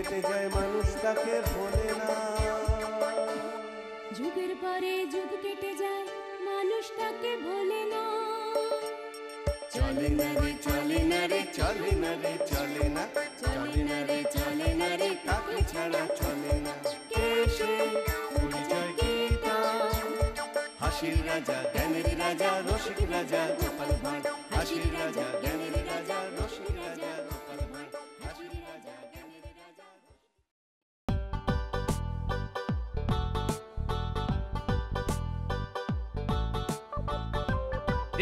কেটে যায় মানুষ তাকে ভোলে না। যুগের পরে যুগ কেটে যায় মানুষ তাকে ভোলে না। চলে না রে চলে না রে চলে না রে চলে না, চলে না রে চলে না রে তাকে ছাড়া চলে না। কে সে পরিচয় কি তার? হাসির রাজা জ্ঞানের রাজা রসিক রাজা গোপাল ভাঁড়। হাসির রাজা জ্ঞানের রাজা রসিক রাজা গোপাল ভাঁড়। হাসির রাজা জ্ঞানের রাজা।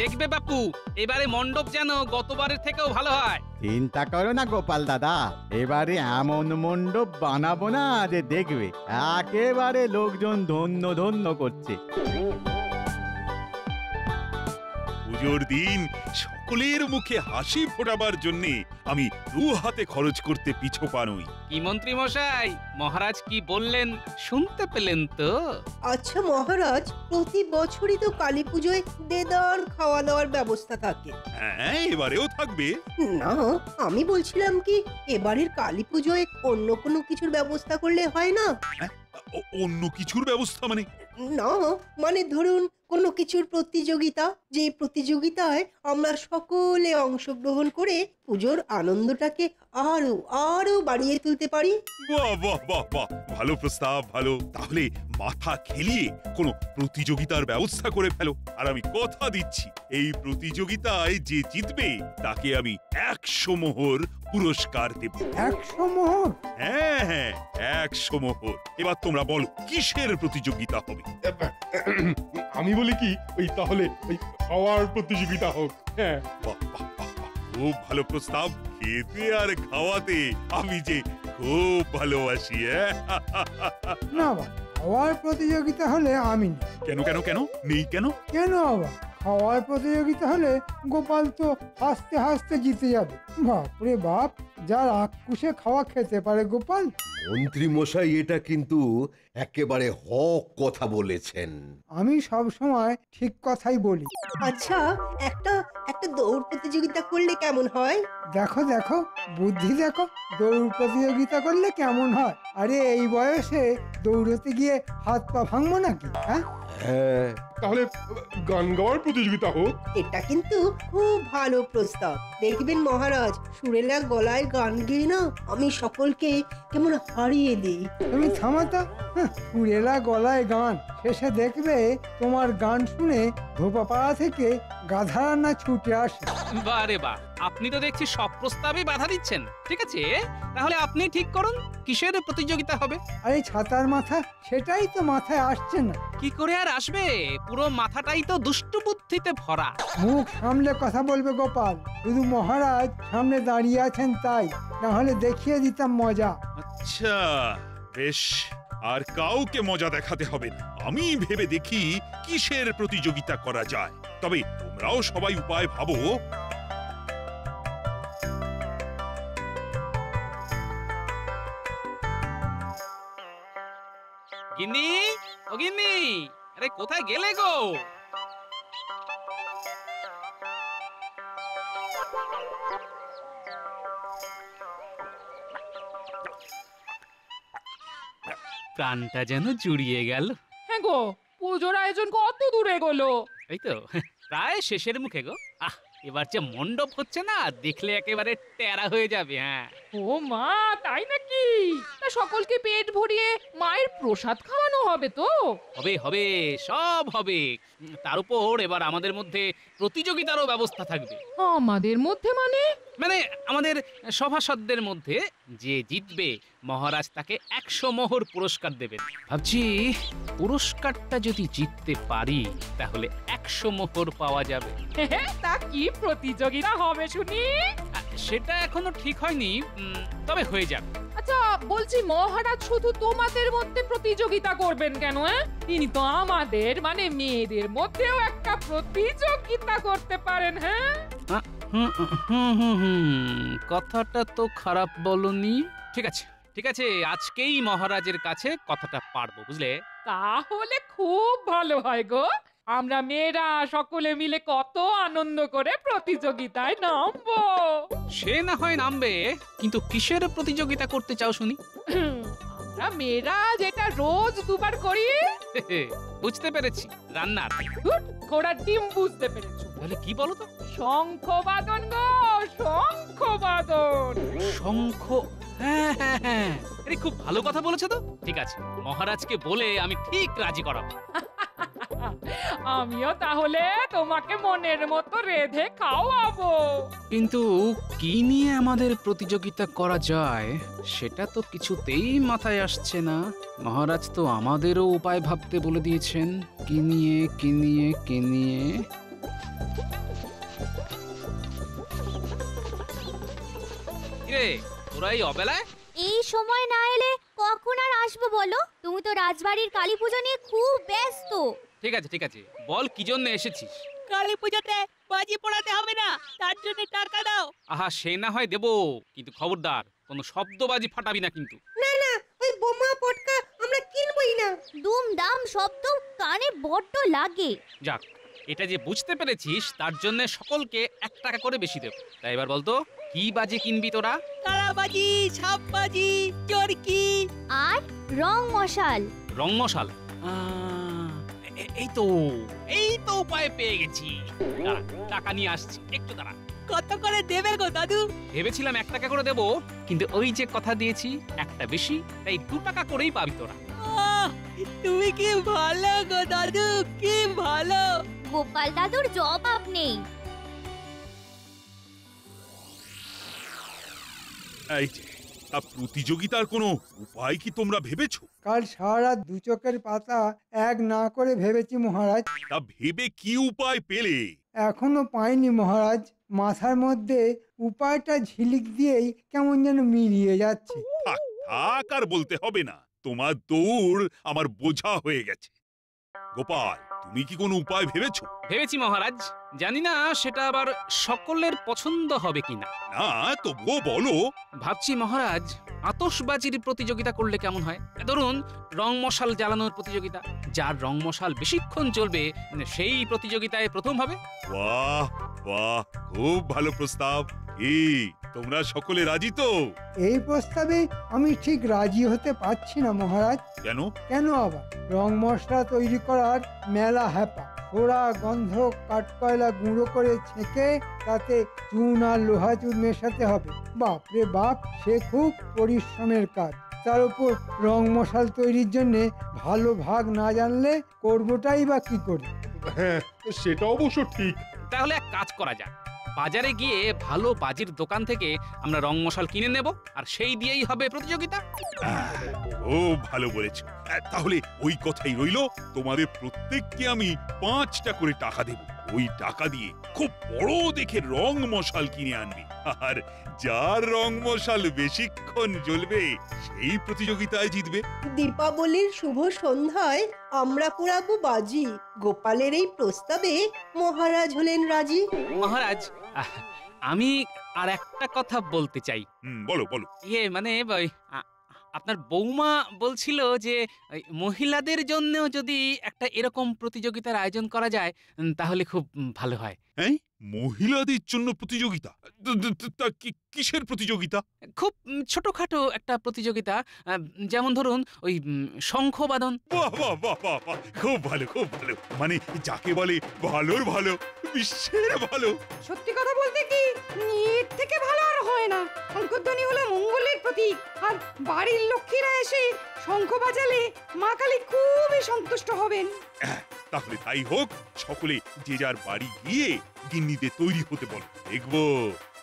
দেখবে বাপু, এবারে মণ্ডপ যেন গতবারের থেকেও ভালো হয়। চিন্তা করো না গোপাল দাদা, এবারে এমন মণ্ডপ বানাবো না যে দেখবে একেবারে লোকজন ধন্য ধন্য করছে। পুজোর দিন সকলের মুখে হাসি ফোটাবার জন্য আমি 2 হাতে খরচ করতে পিছপা নই। কি মন্ত্রী মশাই, মহারাজ কি বললেন শুনতে পেলেন তো? আচ্ছা মহারাজ, প্রতি বছরই তো কালী পুজোয় দেদার খাওয়া দাওয়ার ব্যবস্থা থাকে। হ্যাঁ, এবারেও থাকবে। না, আমি বলছিলাম কি এবারের কালী পুজোয় অন্য কোনো কিছুর ব্যবস্থা করলে হয় না? অন্য কিছুর ব্যবস্থা মানে? না মানে ধরুন কোনো কিছুর প্রতিযোগিতা, যে প্রতিযোগিতায় আমরা সকলে অংশগ্রহণ করে পুজোর আনন্দটাকে আরো আরো বাড়িয়ে তুলতে পারি। বাহ বাহ বাহ বাহ, ভালো প্রস্তাব, ভালো। তাহলে মাথা খেলিয়ে কোনো প্রতিযোগিতার ব্যবস্থা করে ফেলো। আর আমি কথা দিচ্ছি, এই প্রতিযোগিতায় যে জিতবে তাকে আমি 100 মোহর পুরস্কার দেব। 100 মোহর? হ্যাঁ হ্যাঁ, 100 মোহর। এবার তোমরা বলো কিসের প্রতিযোগিতা হবে? আমি বলি কি, ওই তাহলে ওই খাওয়ার প্রতিযোগিতা হোক। হ্যাঁ, বাহ বাহ বাহ বাহ, খুব ভালো প্রস্তাব। খেতে আর খাওয়াতে আমি যে খুব ভালোবাসি। না বা, খাওয়ার প্রতিযোগিতা হলে আমি নেই। কেন কেন কেন নেই কেন? কেন আবার? খাওয়ার প্রতিযোগিতা হলে গোপাল তো হাসতে হাসতে জিতে যাবে। বাপরে বাপ, যার আক্কুশে খাওয়া খেতে পারে গোপাল। মন্ত্রী মশাই এটা কিন্তু একেবারে হক কথা বলেছেন। আমি সব সময় ঠিক কথাই বলি। আচ্ছা, একটা একটা দৌড় প্রতিযোগিতা করলে কেমন হয়? দেখো দেখো, বুদ্ধি দেখো, দৌড় প্রতিযোগিতা করলে কেমন হয়? আরে এই বয়সে দৌড়তে গিয়ে হাত পা ভাঙবো নাকি? হ্যাঁ, তাহলে গান গাওয়ার প্রতিযোগিতা হোক। এটা কিন্তু খুব ভালো প্রস্তাব। দেখবেন মহারাজ, সুরেলা গলায় গান গেয়ে না আমি সকলকে কেমন হারিয়ে দিই। তুমি থামাতা, পুরেলা গলায় গান, শেষে দেখবে তোমার গান শুনে ধোপাপাড়া থেকে গাধারা না ছুটে আসে। বারে বাহ, আপনি তো দেখছি সব প্রস্তাবেই বাধা দিচ্ছেন। ঠিক আছে, তাহলে আপনি ঠিক করুন কিসের প্রতিযোগিতা হবে। আরে ছাতার মাথা, সেটাই তো মাথায় আসছে না। কি করে আর আসবে, পুরো মাথাটাই তো দুষ্টু বুদ্ধিতে ভরা। মুখ সামলে কথা বলবে গোপাল, শুধু মহারাজ সামনে দাঁড়িয়ে আছেন তাই, না হলে দেখিয়ে দিতাম মজা। আচ্ছা বেশ, আর কাউকে মজা দেখাতে হবে না। আমি ভেবে দেখি কিসের প্রতিযোগিতা করা যায়। তবে তোমরাও সবাই উপায় ভাবো। গিন্নি, ও গিন্নি, আরে কোথায় গেলে গো? প্রাণটা যেন জুড়িয়ে গেল। হ্যাঁ গো, পুজোর আয়োজন কত দূরে গেলো? এই তো প্রায় শেষের মুখে গো। এবার যে মণ্ডপ হচ্ছে না, দেখলে একেবারে টেরা হয়ে যাবে। হ্যাঁ। ও মা, তাই নাকি? তা সকলকে পেট ভরিয়ে মায়ের প্রসাদ খাওয়ানো হবে তো? হবে হবে, সব হবে। তার উপর এবার আমাদের মধ্যে প্রতিযোগিতারও ব্যবস্থা থাকবে। আমাদের মধ্যে মানে? মানে আমাদের সভাসদদের মধ্যে যে জিতবে মহারাজ তাকে 100 মোহর পুরস্কার দেবেন। ভাবছি পুরস্কারটা যদি জিততে পারি তাহলে 100 মোহর পাওয়া যাবে। তা কি প্রতিযোগিতা হবে শুনি? সেটা এখনো ঠিক হয়নি, তবে হয়ে যাবে। আচ্ছা বলছি, মহারাজ শুধু তোমাদের মধ্যে প্রতিযোগিতা করবেন কেন? তিনি তো আমাদের মানে মেয়েদের মধ্যেও একটা প্রতিযোগিতা করতে পারেন। হ্যাঁ, কথাটা তো খারাপ বলনি। ঠিক আছে ঠিক আছে, আজকেই মহারাজের কাছে কথাটা পারবো, বুঝলে? তাহলে খুব ভালো হয় গো। আমরা মেয়েরা সকলে মিলে কত আনন্দ করে প্রতিযোগিতায় নামবো। সে না হয় নামবে, কিন্তু কিসের প্রতিযোগিতা করতে চাও শুনি? আমরা মেয়েরা যেটা রোজ দুবার করি। বুঝতে পেরেছি, রান্নার। ধুর, ঘোড়ার ডিম বুঝতে পেরেছো। তাহলে কি বলো তো? শঙ্খবাদন গো, শঙ্খবাদন। শঙ্খ, হ্যাঁ হ্যাঁ হ্যাঁ, আরে খুব ভালো কথা বলেছো তো। ঠিক আছে, মহারাজকে বলে আমি ঠিক রাজি করাবো। আমিও তাহলে তোমাকে মনের মতো রেঁধে খাওয়াবো। কিন্তু কি নিয়ে আমাদের প্রতিযোগিতা করা যায় সেটা তো কিছুতেই মাথায় আসছে না। মহারাজ তো আমাদেরও উপায় ভাবতে বলে দিয়েছেন। কি নিয়ে কি নিয়ে কি নিয়ে? কিরে, তোরা এই অবেলায়? এই সময় না এলে কখন আর আসবো বলো? তুমি তো রাজবাড়ির কালী পুজো নিয়ে খুব ব্যস্ত। ঠিক আছে ঠিক আছে, বল কি জন্য এসেছিস? কালী পুজোতে বাজি পোড়াতে হবে না, তার জন্য টাকা দাও। আহা, সে না হয় দেবো, কিন্তু খবরদার কোনো শব্দবাজি ফাটাবি না কিন্তু। না না, ওই বোমা পটকা আমরা কিনবই না। দুম দাম শব্দ কানে বড্ড লাগে। যাক, এটা যে বুঝতে পেরেছিস তার জন্য সকলকে 1 টাকা করে বেশি দেব। তাই এবার বলতো, কি বাজি কিনবি তোরা? কালাবাজি, ছাপ বাজি, চরকি আর রং মশাল। রং মশাল? এই তো উপায় পেয়ে গেছি। দাঁড়া, টাকা নিয়ে আসছি, একটু দাঁড়া। কত করে দেবে গো দাদু? ভেবেছিলাম 1 টাকা করে দেবো, কিন্তু ওই যে কথা দিয়েছি একটা বেশি, তাই 2 টাকা করেই পাবি তোরা। আহ, তুমি কি ভালো গো দাদু, কি ভালো। গোপাল দাদুর জবাব নেই। এই যে, তা প্রতিযোগিতার কোনো উপায় কি তোমরা ভেবেছো? কাল সারা রাত দু চোখের পাতা এক না করে ভেবেছি মহারাজ। তা ভেবে কি উপায় পেলে? এখনো পাইনি মহারাজ। মাথার মধ্যে উপায়টা ঝিলিক দিয়েই কেমন যেন মিলিয়ে যাচ্ছে। থাক থাক, আর বলতে হবে না। তোমার দৌড় আমার বোঝা হয়ে গেছে। গোপাল, তুমি কি কোনো উপায় ভেবেছো? ভেবেছি মহারাজ, জানি না সেটা আবার সকলের পছন্দ হবে কিনা। না, তবুও বলো। ভাবছি মহারাজ, আতশবাজির প্রতিযোগিতা করলে কেমন হয়? ধরুন, রং মশাল জ্বালানোর প্রতিযোগিতা। যার রং মশাল বেশিক্ষণ জ্বলবে সেই প্রতিযোগিতায় প্রথম হবে। বাহ বাহ, খুব ভালো প্রস্তাব। এই, তোমরা সকলে রাজি তো? এই প্রস্তাবে আমি ঠিক রাজি হতে পারছি না মহারাজ। কেন? কেন আবার? রং মশলা তৈরি করার মেলা হ্যাপা। পোড়া গন্ধ কাঠকয়লা গুঁড়ো করে ছেঁকে তাতে চুন আর লোহা চুন মেশাতে হবে। বাপ রে বাপ, সে খুব পরিশ্রমের কাজ। তার উপর রং মশাল তৈরির জন্য ভালো ভাগ না জানলে করবোটাই বা কি করে? হ্যাঁ, সেটা অবশ্য ঠিক। তাহলে এক কাজ করা যাক, বাজারে গিয়ে ভালো বাজির দোকান থেকে আমরা রং মশাল কিনে নেব, আর সেই দিয়েই হবে প্রতিযোগিতা। ও ভালো বলেছ। তাহলে ওই কথাই রইলো, তোমাদের প্রত্যেককে আমি 5টা করে টাকা দেব। ওই টাকা দিয়ে খুব বড় দেখে রং মশাল কিনে আনবি, আর যার রং মশাল বেশিক্ষণ জ্বলবে সেই প্রতিযোগিতায় জিতবে। দীপাবলির শুভ সন্ধ্যায় আমরা পোড়াবো বাজি। গোপালের এই প্রস্তাবে মহারাজ হলেন রাজি। মহারাজ, আমি আর একটা কথা বলতে চাই। বলো বলো। মানে আপনার বৌমা বলছিল যে মহিলাদের জন্যও যদি একটা এরকম প্রতিযোগিতার আয়োজন করা যায় তাহলে খুব ভালো হয়। হ্যাঁ, মহিলাদের জন্য প্রতিযোগিতা? তা কিসের প্রতিযোগিতা? খুব ছোটখাটো একটা প্রতিযোগিতা, যেমন ধরুন ওই শঙ্খবাদন। বাহ বাহ বাহ বাহ, খুব ভালো খুব ভালো। মানে যাকে বলে ভালোর ভালো, বিশ্বের ভালো। সত্যি কথা বলতে কি, এর থেকে ভালো আর হয় না। শঙ্খধ্বনি হলো মঙ্গলের প্রতীক, আর বাড়ির লক্ষ্মীরা এসে শঙ্খ বাজালে মা কালী খুবই সন্তুষ্ট হবেন। তাহলে তাই হোক, সকলে যে যার বাড়ি গিয়ে গিন্নিদের তৈরি হতে বলো। দেখবো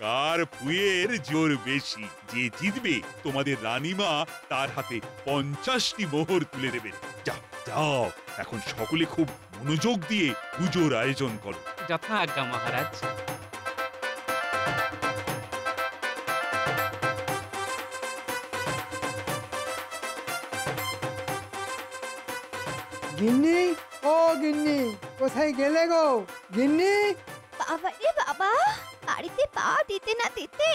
কার ফুয়ের জোর বেশি। যে জিতবে তোমাদের রানীমা তার হাতে 50টি মোহর তুলে দেবেন। যাও যাও, এখন সকলে খুব মনোযোগ দিয়ে পুজোর আয়োজন করো। যথা আজ্ঞা মহারাজ। গিন্নি, ও গিন্নি, কোথায় গেলে গো গিন্নি? বাবা রে বাবা, বাড়িতে পা দিতে না দিতে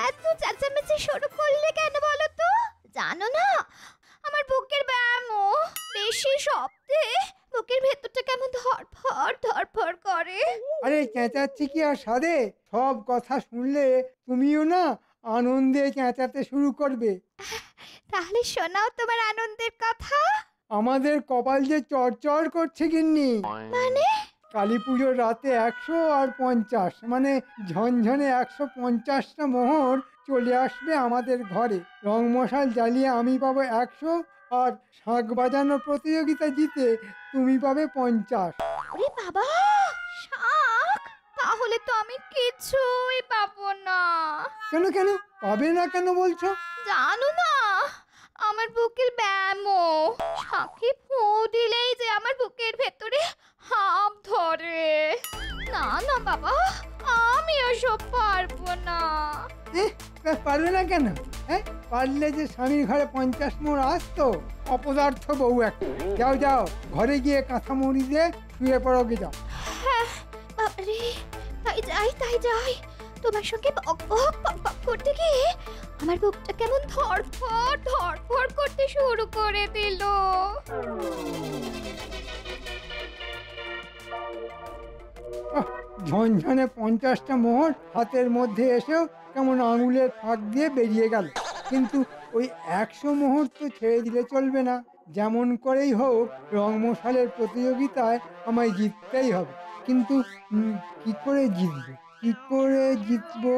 এত চেঁচামেচি শুরু করলে কেন বলো তো? জানো না, আমার বুকের ব্যায়াম বেশি শব্দে বুকের ভেতরটা কেমন ধরফর করে। আরে চেঁচাচ্ছি কি আর সাধে? সব কথা শুনলে তুমিও না আনন্দে চেঁচাতে শুরু করবে। তাহলে শোনাও তোমার আনন্দের কথা। আমাদের কপাল যে চড়চড় করছে গিন্নি। মানে? কালী পুজোর রাতে 100 আর 50 মানে ঝনঝনে 150টা মোহর চলে আসবে আমাদের ঘরে। রং মশাল জ্বালিয়ে আমি পাবো 100, আর শাঁখ বাজানো প্রতিযোগিতা জিতে তুমি পাবে 50। ওরে বাবা, শাক! তাহলে তো আমি কিছুই পাবো না। কেন কেন পাবে না কেন বলছো? জানো না, আমার বুকের ব্যামো। শাকে ফু দিলেই যে আমার বুকের ভেতরে হাঁপ ধরে। না না বাবা, আমি ওসব পারবো না। পারবে না কেন? হ্যাঁ, পারলে যে স্বামীর ঘরে 50 মোহর আসতো। অপদার্থ বউ একটা। যাও যাও, ঘরে গিয়ে কাঁথা মুড়ি দিয়ে শুয়ে পড়ো গে যাও। হ্যাঁ বাবারে, তাই যাই। তোমার সঙ্গে বক বক করতে গিয়ে আমার বুকটা কেমন ধড়ফড় করতে শুরু করে দিল। ঝনঝনে 50টা মোহর হাতের মধ্যে এসেও কেমন আঙুলের ফাঁক দিয়ে বেরিয়ে গেল। কিন্তু ওই 100 মোহর তো ছেড়ে দিলে চলবে না। যেমন করেই হোক রং মশালের প্রতিযোগিতায় আমায় জিততেই হবে। কিন্তু কি করে জিতবো?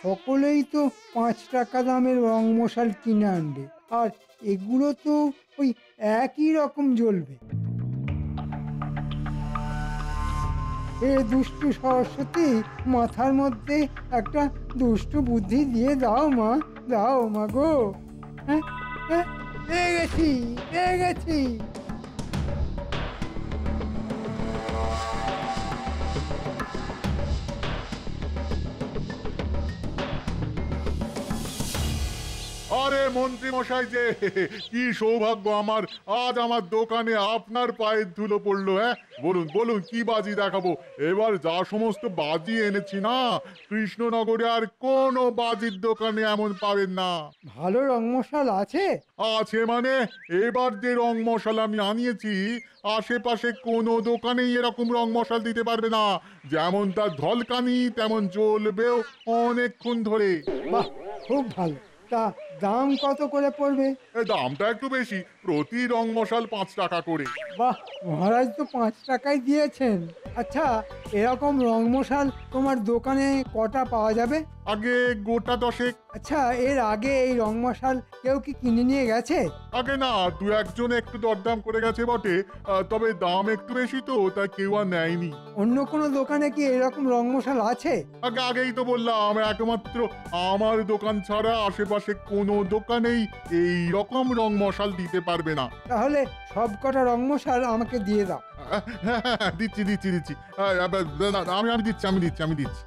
সকলেই তো 5 টাকা দামের রং মশাল কিনে আনবে, আর এগুলো তো ওই একই রকম জ্বলবে। এ দুষ্টু সরস্বতী, মাথার মধ্যে একটা দুষ্টু বুদ্ধি দিয়ে দাও মা গো। হ্যাঁ, পেয়ে গেছি। আরে মন্ত্রী মশাই যে, কি সৌভাগ্য আমার, আজ আমার দোকানে আপনার পায়ের ধুলো পড়লো। হ্যাঁ, বলুন কি বাজি দেখাবো? এবার যা সমস্ত বাজি এনেছি না, কৃষ্ণনগরে আর কোনো বাজির দোকানে এমন পাবেন না। ভালো রং মশাল আছে? আছে মানে, এবার যে রং মশাল আমি আনিয়েছি, আশেপাশে কোনো দোকানেই এরকম রং মশাল দিতে পারবে না। যেমন তার ঝলকানি তেমন জ্বলবেও অনেকক্ষণ ধরে। বাহ, খুব ভালো। তা দাম কত করে পড়বে? দামটা একটু বেশি, প্রতি রং মশাল 5 টাকা করে। বাহ, মহারাজ তো 5 টাকায় দিয়েছেন। আচ্ছা, এরকম রং মশাল তোমার দোকানে কটা পাওয়া যাবে? আগে গোটা 10। আচ্ছা, এর আগে এই রং মশাল কেউ কি কিনে নিয়ে গেছে? আগে না, 2-1 জন একটু দরদাম করে গেছে বটে, তবে দাম একটু বেশি তো, তাই কেউ আর নেয়নি। অন্য কোনো দোকানে কি এরকম রং মশাল আছে? আগেই তো বললাম, একমাত্র আমার দোকান ছাড়া আশেপাশে কোনো দোকানেই এই রকম রং মশাল দিতে পারবে না। তাহলে সব কটা রং মশাল আমাকে দিয়ে দাও। দিচ্ছি। আমি দিচ্ছি।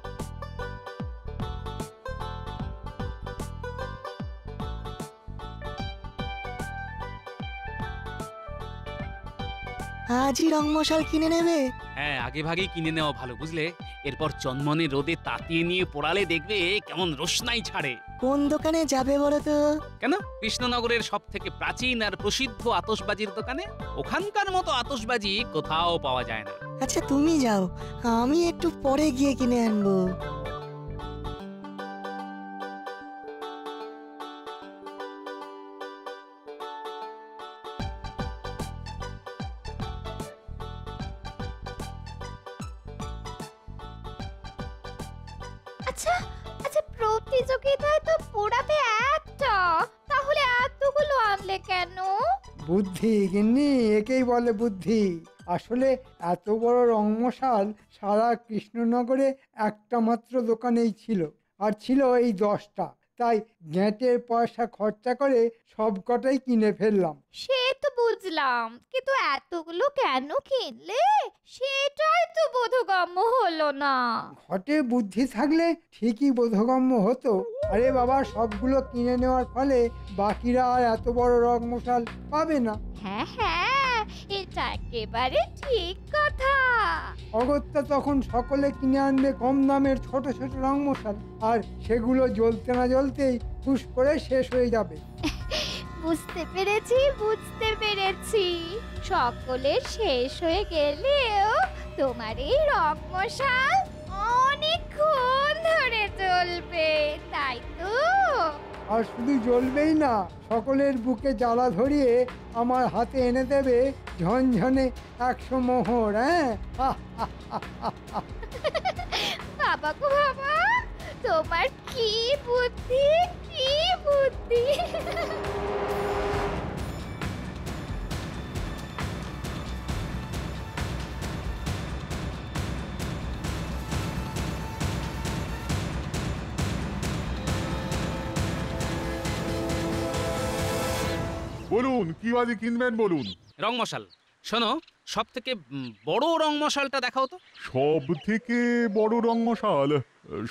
আজই রং মশাল কিনে নেবে? হ্যাঁ, আগে ভাগেই কিনে নেওয়া ভালো, বুঝলে? এরপর চন্মনে রোদে তাতিয়ে নিয়ে পোড়ালে দেখবে কেমন রোশনাই ছাড়ে। কোন দোকানে যাবে বলো তো? কেন, কৃষ্ণনগরের সব থেকে প্রাচীন আর প্রসিদ্ধ আতশবাজির দোকানে। ওখানকার মতো আতশবাজি কোথাও পাওয়া যায় না। আচ্ছা তুমি যাও, আমি একটু পরে গিয়ে কিনে আনবো। আচ্ছা, প্রতিযোগিতায় তো পোড়াবে একটা, তাহলে এতগুলো আনলে কেন? বুদ্ধি গিন্নি, একেই বলে বুদ্ধি। আসলে এত বড় রং মশাল সারা কৃষ্ণনগরে একটা মাত্র দোকানেই ছিল, আর ছিল এই 10টা। তাই গ্যাঁটের পয়সা খরচা করে সব কটাই কিনে ফেললাম। সে তো বুঝলাম, কিন্তু এতগুলো কেন কিনলে সেটাই তো বোধগম্য হলো না। ঘটে বুদ্ধি থাকলে ঠিকই বোধগম্য হতো। আরে বাবা, সবগুলো কিনে নেওয়ার ফলে বাকিরা আর এত বড় রং মশাল পাবে না। হ্যাঁ, এটা একেবারে ঠিক কথা। অগত্যা তখন সকলে কিনে আনবে কম দামের ছোট ছোট রং মশাল, আর সেগুলো জ্বলতে না জ্বলতেই ফুস করে শেষ হয়ে যাবে। বুঝতে পেরেছি। সকলের শেষ হয়ে গেলেও তোমার এই রং মশাল অনেকক্ষণ ধরে জ্বলবে, তাই তো? আর শুধু জ্বলবেই না, সকলের বুকে জ্বালা ধরিয়ে আমার হাতে এনে দেবে ঝনঝনে 100 মোহর। হ্যাঁ, বাবা গো বাবা, তোমার কি বুদ্ধি, কি বুদ্ধি! বলুন কি বাজি কিনবেন বলুন। রং মশাল। শোনো, সব থেকে বড় রং মশালটা দেখাও তো। সব থেকে বড় রং মশাল?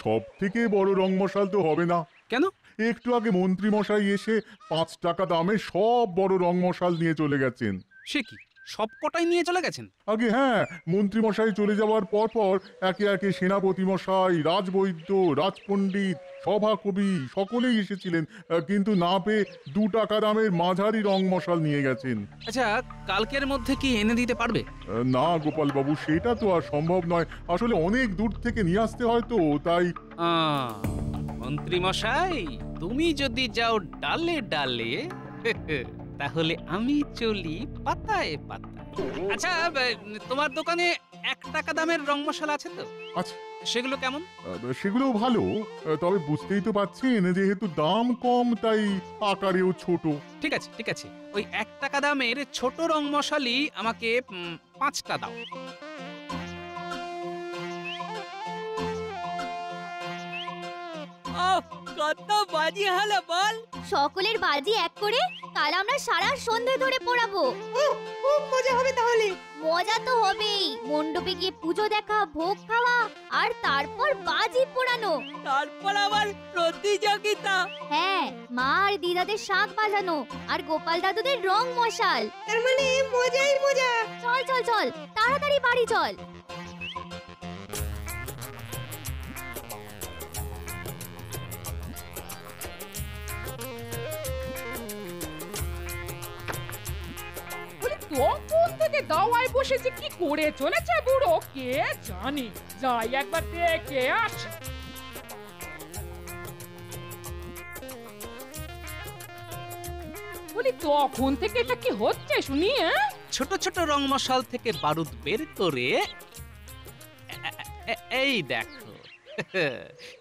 সব থেকে বড় রং মশাল তো হবে না। কেন? একটু আগে মন্ত্রী মশাই এসে 5 টাকা দামে সব বড় রং মশাল নিয়ে চলে গেছেন। সে কি, সব কটাই নিয়ে চলে গেছেন? আগে হ্যাঁ, মন্ত্রী মশাই চলে যাওয়ার পর পর একে একে সেনাপতি মশাই, রাজবৈদ্য, রাজপণ্ডিত, সভাকবি সকলেই এসেছিলেন, কিন্তু না পেয়ে 2 টাকা দামের মাঝারি রং মশাল নিয়ে গেছেন। আচ্ছা, কালকের মধ্যে কি এনে দিতে পারবে? না গোপাল বাবু, সেটা তো আর সম্ভব নয়। আসলে অনেক দূর থেকে নিয়ে আসতে হয় তো, তাই। মন্ত্রী মশাই, তুমি যদি যাও ডালে ডালে, তাহলে আমি চলি পাতায় পাতায়। আচ্ছা, তোমার দোকানে 1 টাকা দামের রং মশলা আছে তো? আচ্ছা। সেগুলো কেমন? সেগুলো ভালো, তবে বুঝতেই তো পাচ্ছেন যেহেতু দাম কম তাই আকারেও ছোট। ঠিক আছে, ঠিক আছে, ওই 1 টাকা দামের ছোট রং মশালি আমাকে 5টা দাও। কত বাজি হলো বল? সকলের বাজি এক করে কাল আমরা সারা সন্ধে ধরে পোড়াবো। খুব মজা হবে তাহলে। মজা তো হবেই, মণ্ডপে গিয়ে পুজো দেখা, ভোগ খাওয়া, আর তারপর বাজি পোড়ানো। তারপর আবার প্রতিযোগিতা। হ্যাঁ, মা আর দিদাদের শাঁখ বাজানো, আর গোপাল দাদুদের রং মশাল। তার মানে মজাই মজা। চল চল চল, তাড়াতাড়ি বাড়ি চল। তখন থেকে দাওয়ায় বসেছে, কি করে চলেছে বুড়ো কে জানে। যাই একবার দেখে আস। বলি তখন থেকে এটা কি হচ্ছে শুনি? ছোট ছোট রং মশাল থেকে বারুদ বের করে এই দেখো,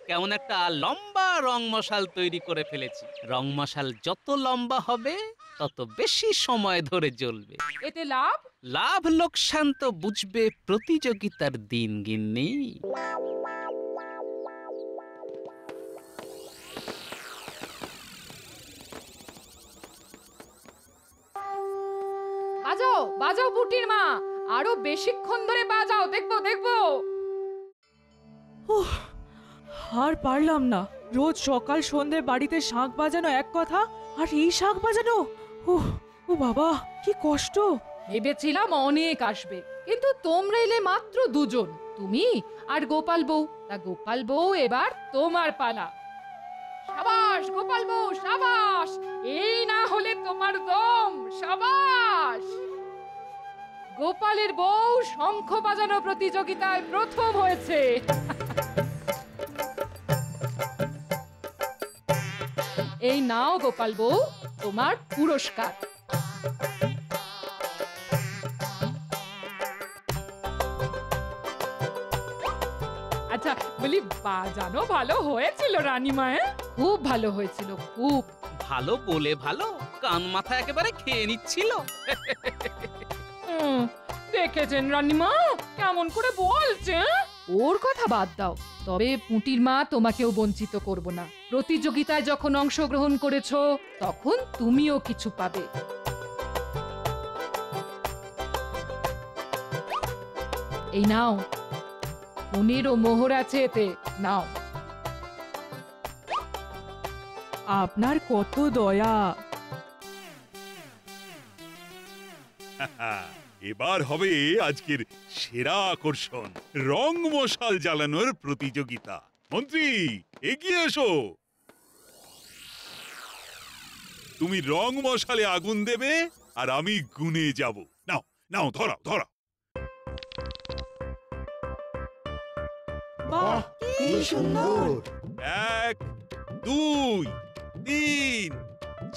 কেমন একটা লম্বা রং মশাল তৈরি করে ফেলেছি। রং মশাল যত লম্বা হবে তত বেশি সময় ধরে জ্বলবে। এতে লাভ? লাভ লোকসান তো বুঝবে প্রতিযোগিতার দিন গিন্নি। বাজাও বাজাও বুটির মা, আরো বেশিক্ষণ ধরে বাজাও, দেখবো দেখবো। আর পারলাম না, রোজ সকাল সন্ধে বাড়িতে শাঁখ বাজানো এক কথা, আর এই শাঁখ বাজানো, ও বাবা কি কষ্ট। ভেবেছিলাম অনেক আসবে, কিন্তু তোমরা এলে মাত্র 2 জন, তুমি আর গোপাল বউ। তা গোপাল বউ, এবার তোমার পালা। সাবাস গোপাল বউ, সাবাস! এই না হলে তোমার দম। সাবাস! গোপালের বউ শঙ্খ বাজানো প্রতিযোগিতায় প্রথম হয়েছে। এই নাও গোপাল বউ, তোমার পুরস্কার। আচ্ছা বলি, বাজানো ভালো হয়েছিল রানীমা? খুব ভালো হয়েছিল, খুব ভালো বলে ভালো, কান মাথা একেবারে খেয়ে নিচ্ছিল। দেখেছেন রানীমা কেমন করে বলছে? ওর কথা বাদ দাও, তবে পুঁটির মা তোমাকেও বঞ্চিত করব না। প্রতিযোগিতায় যখন অংশগ্রহণ করেছো তখন তুমিও কিছু পাবে। এই নাও, 15 মোহর আছে এতে, নাও। আপনার কত দয়া। এবার হবে আজকের সেরা আকর্ষণ, রং মশাল জ্বালানোর প্রতিযোগিতা। মন্ত্রী এগিয়ে এসো, তুমি রং মশালে আগুন দেবে আর আমি গুনে যাব। নাও নাও, ধরাও ধরাও। বাহ, কি সুন্দর! 1 2 3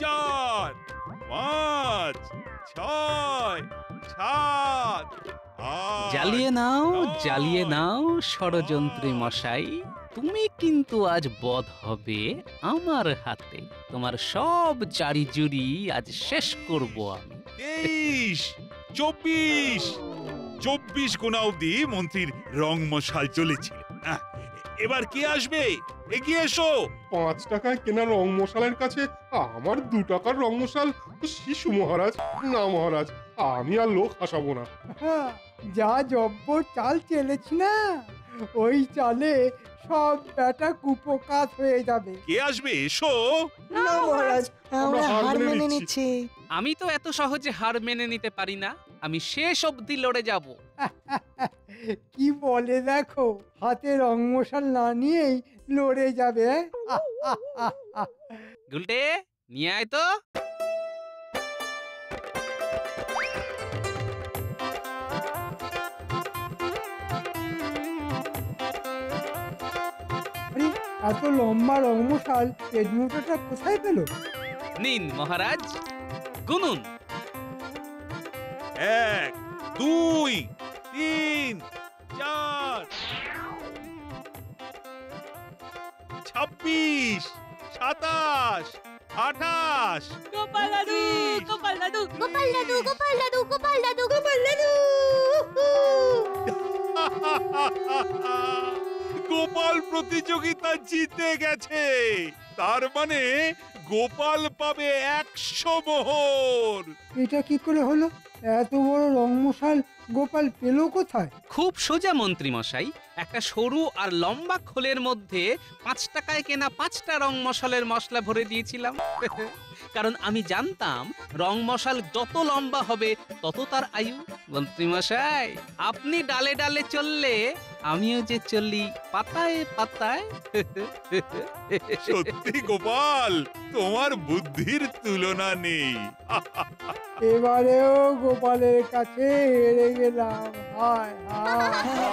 4 5 6 7 জ্বালিয়ে নাও ষড়যন্ত্রী মশাই, তুমি কিন্তু আজ বধ হবে আমার হাতে। তোমার সব জারি জুরি আজ শেষ করব আমি। 23 24 24 গোনা অবধি মন্ত্রীর রং মশাল চলেছিল। এবার কে আসবে? এগিয়ে এসো। 5 টাকায় কেনা রং মশালের কাছে আমার 2 টাকার রং মশাল শিশু মহারাজ। না মহারাজ, আমি আর লোক হাসাবো না। যা জব্বর চাল চেলেছি না, ওই চালে সব ব্যাটা কুপোকাত হয়ে যাবে। কে আসবে? এসো। না মহারাজ, আমরা হার মেনে নিচ্ছি। আমি তো এত সহজে হার মেনে নিতে পারি না, আমি শেষ অবধি লড়ে যাব। কি বলে দেখো, হাতে রং মশাল না নিয়েই লড়ে যাবে। গুলটে নিয়ে আয় তো। আরে, এত লম্বা রং মশাল তেজমুটাটা কোথায় পেল? নিন মহারাজ, গুনুন। 1 2 3 4 26 27 28 গোপাল দাদু, গোপাল দাদু, গোপাল দাদু, গোপাল দাদু, গোপাল দাদু, গোপাল দাদু। গোপাল প্রতিযোগিতা জিতে গেছে। তার মানে গোপাল পাবে 100 মোহর। এটা কি করে হলো? এত বড় রং মশাল গোপাল পেল কোথায়? খুব সোজা মন্ত্রী মশাই, একটা সরু আর লম্বা খোলের মধ্যে 5 টাকায় কেনা 5টা রং মশালের মশলা ভরে দিয়েছিলাম। কারণ আমি জানতাম রং মশাল যত লম্বা হবে তত তার আয়ু। মন্ত্রী মশাই, আপনি ডালে ডালে চললে আমিও যে চলি পাতায় পাতায়। সত্যি গোপাল, তোমার বুদ্ধির তুলনা নেই। এবারেও গোপালের কাছে হেরে গেলাম। হায় হায়।